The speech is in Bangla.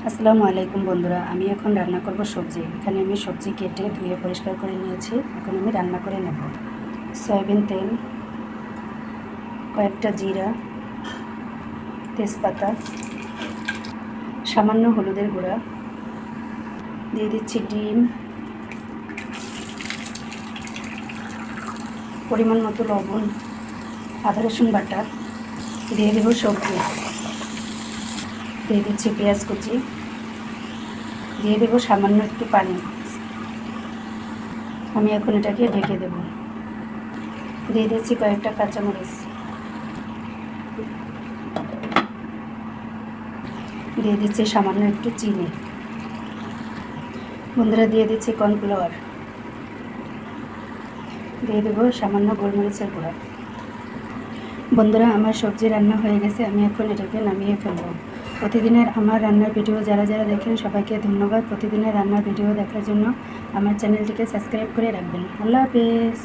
আসসালামু আলাইকুম বন্ধুরা, আমি এখন রান্না করব সবজি। এখানে আমি সবজি কেটে ধুয়ে পরিষ্কার করে নিয়েছি। এখন আমি রান্না করে নেব। সয়াবিন তেল, কয়েকটা জিরা, তেজপাতা, সামান্য হলুদের গুঁড়া, দিয়ে দিচ্ছি ডিম, পরিমাণ মতো লবণ, আদা রসুন বাটা, দিয়ে দেব সবজি, দিয়ে দিচ্ছি পেঁয়াজ কুচি, দিয়ে দেব সামান্য একটু পানি। আমি এখন এটাকে ঢেকে দেব। দিয়ে দিচ্ছি কয়েকটা কাঁচামরিচ, দিয়ে দিচ্ছি সামান্য একটু চিনি। বন্ধুরা, দিয়ে দিচ্ছি কর্নফ্লাওয়ার, দিয়ে দেবো সামান্য গোলমরিচের গুঁড়া। বন্ধুরা, আমার সবজি রান্না হয়ে গেছে। আমি এখন এটাকে নামিয়ে ফেলব। প্রতিদিনের আমার রান্নার ভিডিও যারা যারা দেখেন সবাইকে ধন্যবাদ। প্রতিদিনের রান্নার ভিডিও দেখার জন্য আমার চ্যানেলটিকে সাবস্ক্রাইব করে রাখবেন। আল্লাহ হাফেজ।